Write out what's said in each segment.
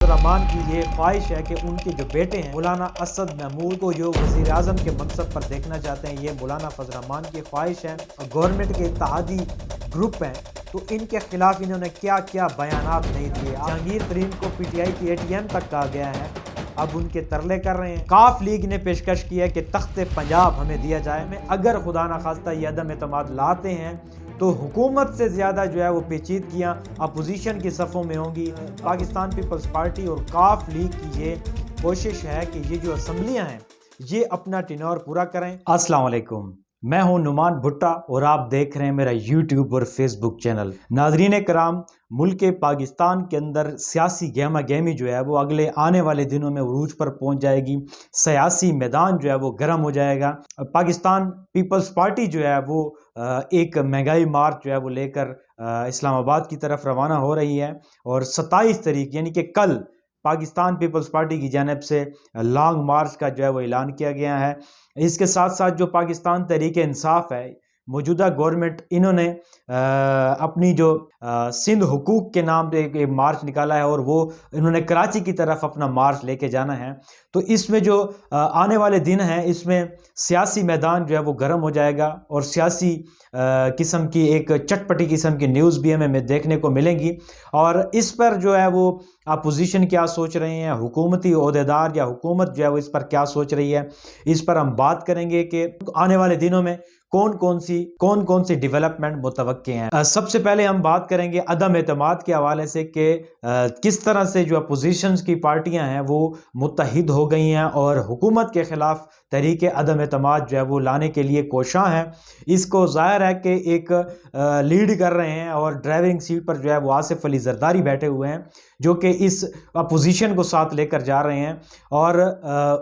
रहमान की ये ख्वाहिश है कि उनके जो बेटे हैं मौलाना असद महमूद को जो वज़ीर आज़म के मनसब पर देखना चाहते हैं, ये मौलाना फजल रहमान की ख्वाहिश है। और गवर्नमेंट के इत्तेहादी ग्रुप हैं, तो इनके खिलाफ इन्होंने क्या क्या बयानात नहीं दिए। जहांगीर तरीन को PTI की ATM तक कहा गया है, अब उनके तरले कर रहे हैं। काफ लीग ने पेशकश की है कि तख्ते पंजाब हमें दिया जाए। में अगर खुदा ना खास्ता ये अदम एतमाद लाते हैं तो हुकूमत से ज़्यादा जो है वो पेचीदगियाँ अपोजिशन की सफ़ों में होंगी। पाकिस्तान पीपल्स पार्टी और काफ लीग की ये कोशिश है कि ये जो असम्बलियाँ हैं ये अपना टेन्योर पूरा करें। अस्सलाम वालेकुम, मैं हूं नुमान भुट्टा और आप देख रहे हैं मेरा YouTube और Facebook चैनल। नाजरीन कराम, मुल्क पाकिस्तान के अंदर सियासी गहमा गहमी जो है वो अगले आने वाले दिनों में उरूज पर पहुंच जाएगी। सियासी मैदान जो है वो गर्म हो जाएगा। पाकिस्तान पीपल्स पार्टी जो है वो एक महंगाई मार्च जो है वो लेकर इस्लामाबाद की तरफ रवाना हो रही है और 27 तारीख यानी कि कल पाकिस्तान पीपल्स पार्टी की जानिब से लॉन्ग मार्च का जो है वो ऐलान किया गया है। इसके साथ साथ जो पाकिस्तान तहरीक इंसाफ है, मौजूदा गवर्नमेंट, इन्होंने अपनी जो सिंध हुकूक के नाम पे एक मार्च निकाला है और वो इन्होंने कराची की तरफ अपना मार्च लेके जाना है। तो इसमें जो आने वाले दिन हैं इसमें सियासी मैदान जो है वो गर्म हो जाएगा और सियासी किस्म की एक चटपटी किस्म की न्यूज़ भी हमें देखने को मिलेंगी। और इस पर जो है वो अपोजिशन क्या सोच रहे हैं, हुकूमती ओहदेदार या हुकूमत जो है वो इस पर क्या सोच रही है, इस पर हम बात करेंगे कि आने वाले दिनों में कौन कौन सी डेवलपमेंट मुतवक्के हैं। सबसे पहले हम बात करेंगे अदम एतमाद के हवाले से कि किस तरह से जो अपोजिशन की पार्टियां हैं वो मुत्तहिद हो गई हैं और हुकूमत के खिलाफ तहरीक अदम एतमाद जो है वो लाने के लिए कोशां हैं। इसको ज़ाहिर है कि एक लीड कर रहे हैं और ड्राइविंग सीट पर जो है वो आसिफ अली जरदारी बैठे हुए हैं, जो कि इस अपोजिशन को साथ लेकर जा रहे हैं। और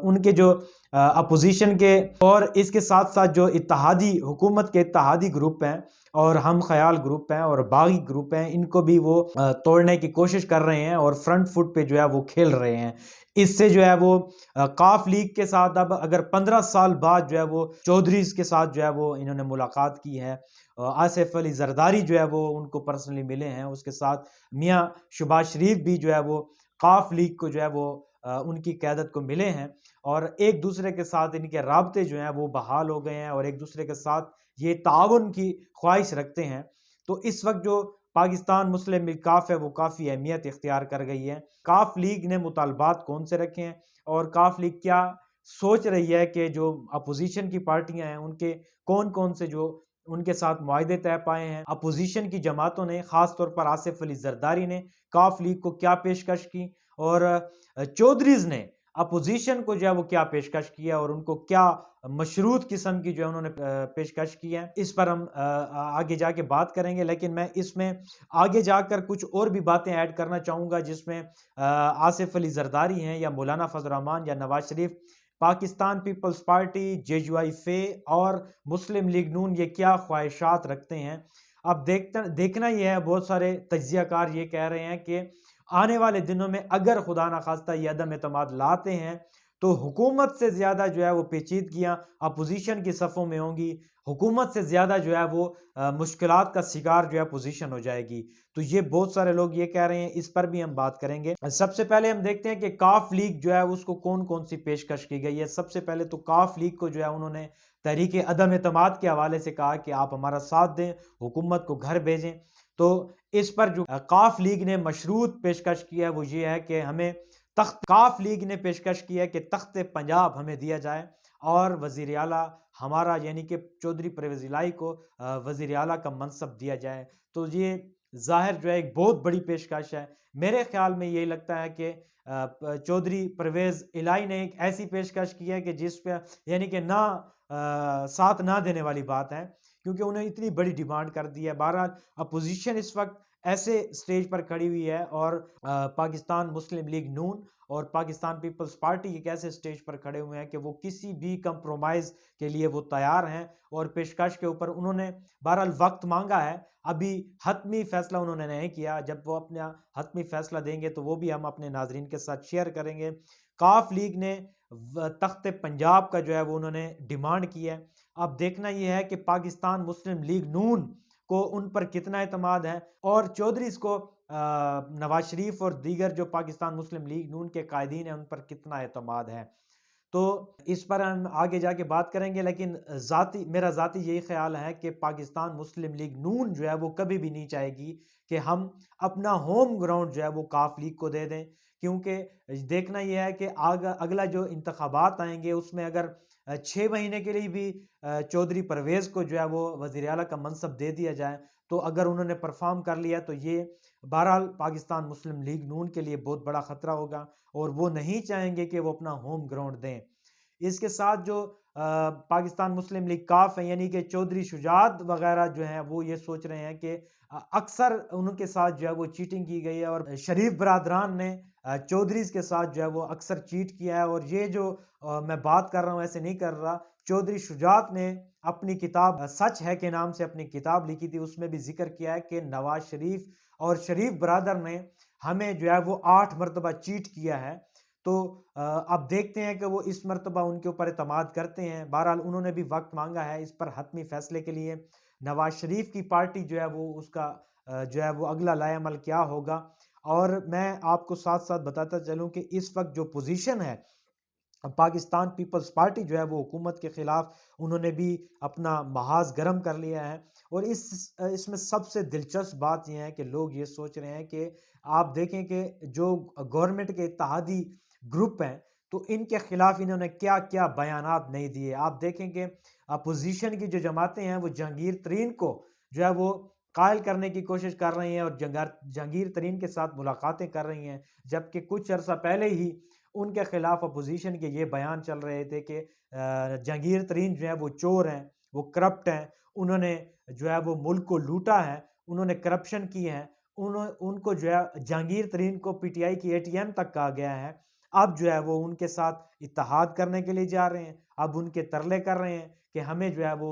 उनके जो अपोजिशन के और इसके साथ साथ जो इत्तेहादी हुकूमत के इत्तेहादी ग्रुप हैं और हम ख्याल ग्रुप हैं और बागी ग्रुप हैं, इनको भी वो तोड़ने की कोशिश कर रहे हैं और फ्रंट फुट पे जो है वो खेल रहे हैं। इससे जो है वो काफ लीग के साथ अब अगर 15 साल बाद जो है वो चौधरीज के साथ जो है वो इन्होंने मुलाकात की है। आसिफ अली जरदारी जो है वो उनको पर्सनली मिले हैं, उसके साथ मियाँ शहबाज शरीफ भी जो है वो काफ लीग को जो है वो उनकी क़यादत को मिले हैं और एक दूसरे के साथ इनके राब्ते जो हैं वो बहाल हो गए हैं और एक दूसरे के साथ ये ताउन की ख्वाहिश रखते हैं। तो इस वक्त जो पाकिस्तान मुस्लिम लीग काफ है वो काफ़ी अहमियत इख्तियार कर गई है। काफ लीग ने मुतालबात कौन से रखे हैं और काफ लीग क्या सोच रही है कि जो अपोजिशन की पार्टियां हैं उनके कौन कौन से जो उनके साथ मुआहदे तय पाए हैं। अपोजिशन की जमातों ने, ख़ास तौर पर आसिफ अली जरदारी ने काफ लीग को क्या पेशकश की और चौधरीज ने अपोजिशन को जो है वो क्या पेशकश किया और उनको क्या मशरूत किस्म की जो है उन्होंने पेशकश की है, इस पर हम आगे जाके बात करेंगे। लेकिन मैं इसमें आगे जाकर कुछ और भी बातें ऐड करना चाहूँगा जिसमें आसिफ अली जरदारी हैं या मौलाना फजल रहमान या Nawaz Sharif, Pakistan peoples party, JUIFA और मुस्लिम लीग नून ये क्या ख्वाहिशात रखते हैं। अब देखना यह है, बहुत सारे तज्जियाकार ये कह रहे हैं कि आने वाले दिनों में अगर खुदा ना खास्ता ये अदम एतमाद लाते हैं तो हुकूमत से ज़्यादा जो है वो पेचीदगियाँ अपोजिशन की सफ़ों में होंगी। हुकूमत से ज़्यादा जो है वो मुश्किलात का शिकार जो है अपोजिशन हो जाएगी। तो ये बहुत सारे लोग ये कह रहे हैं, इस पर भी हम बात करेंगे। सबसे पहले हम देखते हैं कि काफ लीग जो है उसको कौन कौन सी पेशकश की गई है। सबसे पहले तो काफ लीग को जो है उन्होंने तहरीक अदम एतमाद के हवाले से कहा कि आप हमारा साथ दें, हुकूमत को घर भेजें। तो इस पर जो काफ लीग ने मशरूत पेशकश किया है वो ये है कि हमें काफ लीग ने पेशकश की है कि तख्ते पंजाब हमें दिया जाए और वज़ीर आला हमारा यानी कि चौधरी परवेज़ इलाही को वज़ीर आला का मनसब दिया जाए। तो ये ज़ाहिर जो है एक बहुत बड़ी पेशकश है। मेरे ख्याल में यही लगता है कि चौधरी परवेज़ इलाही ने एक ऐसी पेशकश की है कि जिस पे यानी कि ना साथ ना देने वाली बात है, क्योंकि उन्हें इतनी बड़ी डिमांड कर दी है। बहरहाल अपोजिशन इस वक्त ऐसे स्टेज पर खड़ी हुई है और पाकिस्तान मुस्लिम लीग नून और पाकिस्तान पीपल्स पार्टी एक ऐसे स्टेज पर खड़े हुए हैं कि वो किसी भी कंप्रोमाइज़ के लिए वो तैयार हैं और पेशकश के ऊपर उन्होंने बहरहाल वक्त मांगा है। अभी हतमी फैसला उन्होंने नहीं किया, जब वो अपना हतमी फैसला देंगे तो वो भी हम अपने नाजरीन के साथ शेयर करेंगे। काफ लीग ने तख्ते पंजाब का जो है वो उन्होंने डिमांड की है। अब देखना यह है कि पाकिस्तान मुस्लिम लीग नून को उन पर कितना एतमाद है और चौधरीज को नवाज शरीफ और दीगर जो पाकिस्तान मुस्लिम लीग नून के कायदीन हैं उन पर कितना एतमाद है। तो इस पर हम आगे जाके बात करेंगे, लेकिन मेरा ज़ाती यही ख्याल है कि पाकिस्तान मुस्लिम लीग नून जो है वो कभी भी नहीं चाहेगी कि हम अपना होम ग्राउंड जो है वो काफ लीग को दे दें, क्योंकि देखना यह है कि अगला जो इंतखाबात आएंगे उसमें अगर 6 महीने के लिए भी चौधरी परवेज़ को जो है वो वज़ीर आला का मनसब दे दिया जाए, तो अगर उन्होंने परफॉर्म कर लिया तो ये बहरहाल पाकिस्तान मुस्लिम लीग नून के लिए बहुत बड़ा ख़तरा होगा और वो नहीं चाहेंगे कि वो अपना होम ग्राउंड दें। इसके साथ जो पाकिस्तान मुस्लिम लीग काफ है, यानी कि चौधरी शुजात वगैरह जो हैं वो ये सोच रहे हैं कि अक्सर उनके साथ जो है वो चीटिंग की गई है और शरीफ बरादरान ने चौधरीज़ के साथ जो है वो अक्सर चीट किया है। और ये जो मैं बात कर रहा हूँ ऐसे नहीं कर रहा, चौधरी शुजात ने अपनी किताब सच है के नाम से अपनी किताब लिखी थी, उसमें भी जिक्र किया है कि नवाज शरीफ और शरीफ बरादर ने हमें जो है वो 8 मरतबा चीट किया है। तो अब देखते हैं कि वो इस मर्तबा उनके ऊपर एतमाद करते हैं। बहरहाल उन्होंने भी वक्त मांगा है इस पर हतमी फैसले के लिए। नवाज शरीफ की पार्टी जो है वो उसका जो है वो अगला लाएअमल क्या होगा। और मैं आपको साथ साथ बताता चलूं कि इस वक्त जो पोजीशन है, पाकिस्तान पीपल्स पार्टी जो है वो हुकूमत के खिलाफ उन्होंने भी अपना महाज गर्म कर लिया है। और इसमें सबसे दिलचस्प बात यह है कि लोग ये सोच रहे हैं कि आप देखें कि जो गवर्नमेंट के इत्तेहादी ग्रुप हैं तो इनके खिलाफ इन्होंने क्या क्या बयानात नहीं दिए। आप देखें कि अपोजिशन की जो जमातें हैं वो जहांगीर तरीन को जो है वो कायल करने की कोशिश कर रही हैं और जहांगीर तरीन के साथ मुलाकातें कर रही हैं, जबकि कुछ अर्सा पहले ही उनके खिलाफ अपोजिशन के ये बयान चल रहे थे कि जहांगीर तरीन जो है वो चोर हैं, वो करप्ट हैं, उन्होंने जो है वो मुल्क को लूटा है, उन्होंने करप्शन की है, उनको जो है जहांगीर तरीन को पीटीआई की एटीएम तक कहा गया है। अब जो है वो उनके साथ इत्तेहाद करने के लिए जा रहे हैं, अब उनके तरले कर रहे हैं कि हमें जो है वो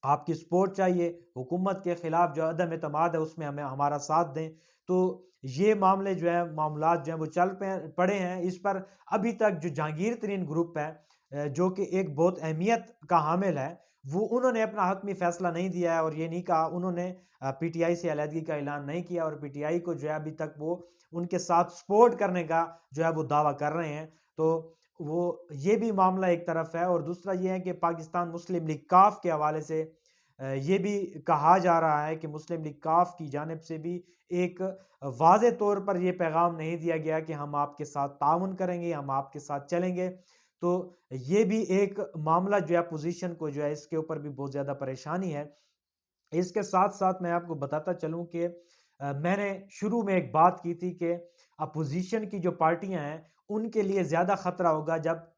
आपकी सपोर्ट चाहिए, हुकूमत के खिलाफ जो अदम एतमाद है उसमें हमें हमारा साथ दें। तो ये मामले जो है मामलात जो हैं वो चल पड़े हैं। इस पर अभी तक जो जहांगीर तरीन ग्रुप है जो कि एक बहुत अहमियत का हामिल है, वो उन्होंने अपना हतमी फैसला नहीं दिया है और ये नहीं कहा, उन्होंने पीटीआई से अलहदगी का ऐलान नहीं किया और पीटीआई को जो है अभी तक वो उनके साथ सपोर्ट करने का जो है वो दावा कर रहे हैं। तो वो ये भी मामला एक तरफ है और दूसरा ये है कि पाकिस्तान मुस्लिम लीग काफ के हवाले से ये भी कहा जा रहा है कि मुस्लिम लीग काफ की जानिब से भी एक वाज़े तौर पर ये पैगाम नहीं दिया गया कि हम आपके साथ ताउन करेंगे, हम आपके साथ चलेंगे। तो ये भी एक मामला जो है अपोजिशन को जो है इसके ऊपर भी बहुत ज़्यादा परेशानी है। इसके साथ-साथ मैं आपको बताता चलूँ कि मैंने शुरू में एक बात की थी कि अपोज़िशन की जो पार्टियाँ हैं, उनके लिए ज़्यादा ख़तरा होगा जब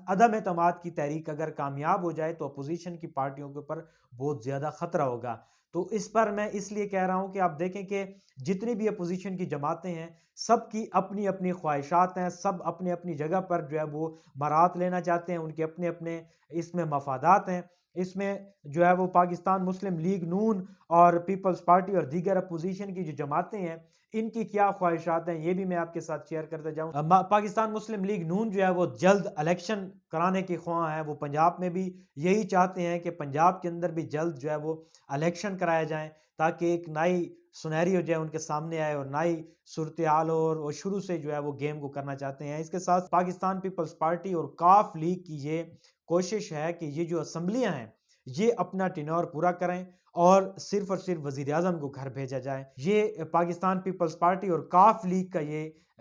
अदम एतमाद की तहरीक अगर कामयाब हो जाए तो अपोज़िशन की पार्टियों के ऊपर बहुत ज़्यादा ख़तरा होगा। तो इस पर मैं इसलिए कह रहा हूँ कि आप देखें कि जितनी भी अपोज़िशन की जमातें हैं, सबकी अपनी-अपनी ख्वाहिशात हैं, सब अपनी-अपनी जगह पर जो है वो बारात लेना चाहते हैं, उनके अपने-अपने इसमें मफादात हैं। इसमें जो है वो पाकिस्तान मुस्लिम लीग नून और पीपल्स पार्टी और दीगर अपोजिशन की जो जमातें हैं, इनकी क्या ख्वाहिशात हैं ये भी मैं आपके साथ शेयर करते जाऊँ। पाकिस्तान मुस्लिम लीग नून जो है वो जल्द इलेक्शन कराने के ख्वाह है, वो पंजाब में भी यही चाहते हैं कि पंजाब के अंदर भी जल्द जो है वो इलेक्शन कराए जाएँ ताकि एक नई सिनेरियो जो है उनके सामने आए और नई सूरत हाल हो और वो शुरू से जो है वो गेम को करना चाहते हैं। इसके साथ पाकिस्तान पीपल्स पार्टी और काफ लीग की ये कोशिश है कि ये जो असम्बलियाँ हैं, ये अपना टेन्योर पूरा करें और सिर्फ़ वज़ीर-ए-आज़म को घर भेजा जाए। ये पाकिस्तान पीपल्स पार्टी और काफ लीग का ये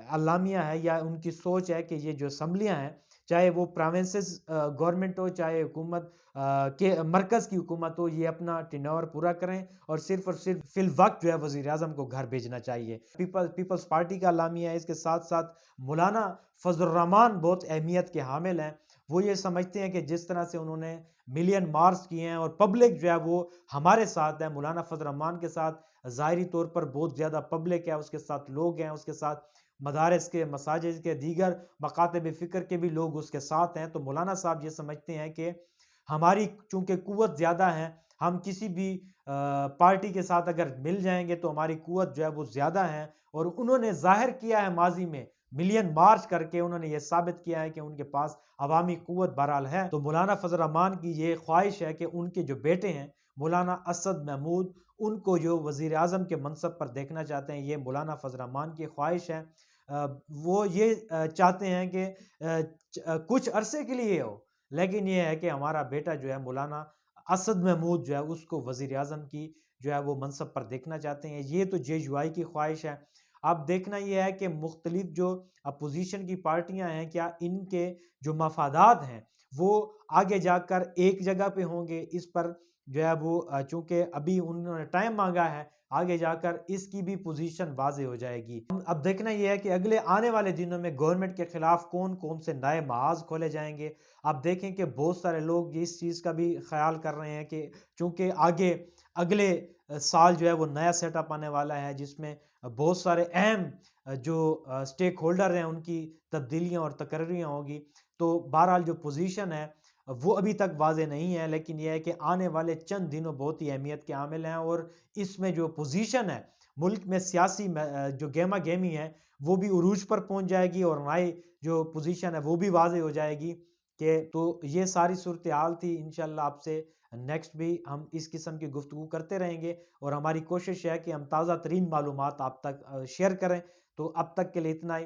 अल्लामिया है या उनकी सोच है कि ये जो असम्बलियाँ हैं, चाहे वो प्रोविंसेस गवर्नमेंट हो, चाहे हुकूमत के मरकज़ की हुकूमत हो, ये अपना टेन्योर पूरा करें और सिर्फ़ फ़िलवक़्त जो है वज़ीर-ए-आज़म को घर भेजना चाहिए। पीपल्स पार्टी का अल्लामिया है। इसके साथ-साथ मौलाना फ़ज़लुर रहमान बहुत अहमियत के हामिल हैं। वो ये समझते हैं कि जिस तरह से उन्होंने मिलियन मार्च किए हैं और पब्लिक जो है वो हमारे साथ है, मौलाना फजल रहमान के साथ ज़ाहिरी तौर पर बहुत ज़्यादा पब्लिक है, उसके साथ लोग हैं, उसके साथ मदारिस के, मसाजिद के, दीगर मकातब फ़िक्र के भी लोग उसके साथ हैं। तो मौलाना साहब ये समझते हैं कि हमारी चूँकि क़ुव्वत ज़्यादा है, हम किसी भी पार्टी के साथ अगर मिल जाएँगे तो हमारी क़ुव्वत जो है वो ज़्यादा है और उन्होंने ज़ाहिर किया है माज़ी में मिलियन मार्च करके उन्होंने ये साबित किया है कि उनके पास अवामी क़ुव्वत बहरहाल है। तो मौलाना फजल रहमान की ये ख्वाहिश है कि उनके जो बेटे हैं मौलाना असद महमूद, उनको जो वज़ीर आज़म के मनसब पर देखना चाहते हैं, ये मौलाना फज़ल रहमान की ख्वाहिश है। वो ये चाहते हैं कि कुछ अरसे के लिए हो, लेकिन ये है कि हमारा बेटा जो है मौलाना असद महमूद जो है उसको वज़ीर आज़म की जो है वो मनसब पर देखना चाहते हैं। ये तो जेजुआई की ख्वाहिश है। अब देखना ये है कि मुख्तलिफ जो अपोज़िशन की पार्टियाँ हैं, क्या इनके जो मफादात हैं, वो आगे जाकर एक जगह पे होंगे? इस पर जो है वो चूँकि अभी उन्होंने टाइम माँगा है, आगे जाकर इसकी भी पोज़ीशन वाज़ेह हो जाएगी। अब देखना ये है कि अगले आने वाले दिनों में गवर्नमेंट के खिलाफ कौन-कौन से नए महाज़ खोले जाएँगे। आप देखें कि बहुत सारे लोग इस चीज़ का भी ख़्याल कर रहे हैं कि चूँकि आगे अगले साल जो है वो नया सेटअप आने वाला है, जिसमें बहुत सारे अहम जो स्टेक होल्डर हैं उनकी तब्दीलियाँ और तकर्रियाँ होगी। तो बहरहाल जो पोज़ीशन है वो अभी तक वाज़ेह नहीं है, लेकिन ये है कि आने वाले चंद दिनों बहुत ही अहमियत के हामिल हैं और इसमें जो पोज़ीशन है, मुल्क में सियासी जो गहमा-गहमी है, वो भी उरूज पर पहुँच जाएगी और नई जो पोज़ीशन है, वो भी वाज़ेह हो जाएगी कि तो ये सारी सूरत-ए-हाल थी। इंशाअल्लाह आपसे नेक्स्ट भी हम इस किस्म की गुफ्तगू करते रहेंगे और हमारी कोशिश है कि हम ताज़ा तरीन मालूमात आप तक शेयर करें। तो अब तक के लिए इतना ही।